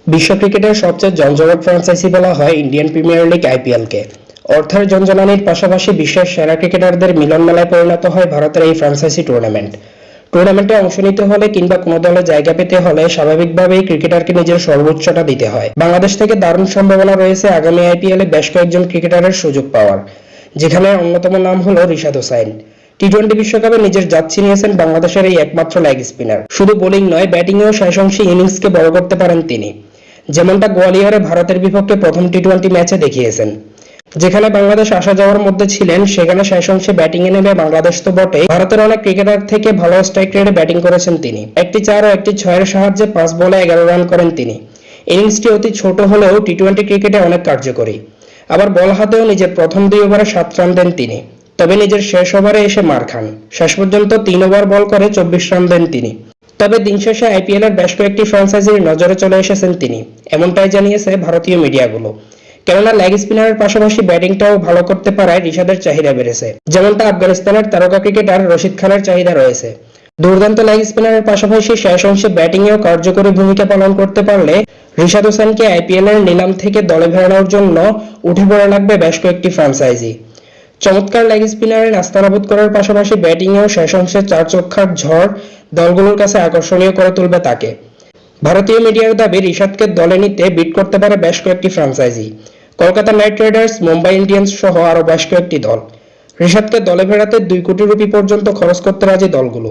বিশ্ব ক্রিকেটের সবচেয়ে জমজমাট ফ্র্যাঞ্চাইজি বলা হয় ইন্ডিয়ান প্রিমিয়ার লিগ আইপিএলকে। অর্থের ঝনঝনানির পাশাপাশি বিশ্বের সেরা ক্রিকেটারদের মিলনমেলায় পরিণত হয় ভারতের এই ফ্র্যাঞ্চাইজি টুর্নামেন্টে অংশ নিতে হলে কিংবা কোনো দলে জায়গা পেতে হলে স্বাভাবিকভাবেই ক্রিকেটারকে নিজের সর্বোচ্চটা দিতে হয়। বাংলাদেশ থেকে দারুণ সম্ভাবনা রয়েছে আগামী আইপিএলে বেশ কয়েকজন ক্রিকেটারের সুযোগ পাওয়ার, যেখানে অন্যতম নাম হলো রিশাদ হোসাইন। টি-20 বিশ্বকাপে নিজের জাত ছিনিয়েছেন বাংলাদেশের এই একমাত্র লেগ স্পিনার। শুধু বোলিং নয়, ব্যাটিংয়েও শেষ অংশে ইনিংসকে বড় করতে পারেন তিনি, যেমনটা গোয়ালিয়রে ভারতের বিপক্ষে প্রথম টি-20 ম্যাচে দেখিয়েছেন। যেখানে বাংলাদেশ আসা যাওয়ার মধ্যে ছিলেন, সেখানে শেষ অংশে ব্যাটিংয়ে নেমে বাংলাদেশ তো বটেই, ভারতের অনেক ক্রিকেটার থেকে ভালো স্ট্রাইক রেটে ব্যাটিং করেছেন তিনি। একটি 4 ও একটি 6-এর সাহায্যে 5 বলে 11 রান করেন তিনি। ইনিংসটি অতি ছোট হলেও টি-20 ক্রিকেটে অনেক কার্যকরী। আবার বল হাতেও নিজের প্রথম 2 ওভারে 7 রান দেন তিনি, তবে নিজের শেষ ওভারে এসে মার খান। শেষ পর্যন্ত 3 ওভার বল করে 24 রান দেন তিনি। তবে দিন শেষে আইপিএলের বেশ কয়েকটি ফ্র্যাঞ্চাইজির নজরে চলে এসেছেন তিনি, এমনটাই জানিয়েছে ভারতীয় মিডিয়াগুলো। কেননা লেগ স্পিনারের পাশাপাশি ব্যাটিংটাও ভালো করতে পারায় রিশাদের চাহিদা বেড়েছে, যেমনটা আফগানিস্তানের তারকা ক্রিকেটার রশিদ খানের চাহিদা রয়েছে। দুর্দান্ত লেগ স্পিনারের পাশাপাশি শেষ অংশে ব্যাটিংয়েও কার্যকরী ভূমিকা পালন করতে পারলে রিশাদ হোসেনকে আইপিএলের নিলাম থেকে দলে ফেরানোর জন্য উঠে পড়ে লাগবে বেশ কয়েকটি ফ্র্যাঞ্চাইজি। চমৎকার লেগ স্পিনারে নাস্তানাবুদ করার পাশাপাশি ব্যাটিংয়েও শেষ অংশে 4 ছক্কার ঝড় দলগুলোর কাছে আকর্ষণীয় করে তুলবে তাকে। ভারতীয় মিডিয়ার দাবি, রিশাদকে দলে নিতে বিড করতে পারে বেশ কয়েকটি franchise, Kolkata night Riders, Mumbai Indians সহ আরও বেশ কয়েকটি দল। রিশাদকে দলে ফেরাতে 2 কোটি রুপি পর্যন্ত খরচ করতে রাজি দলগুলো।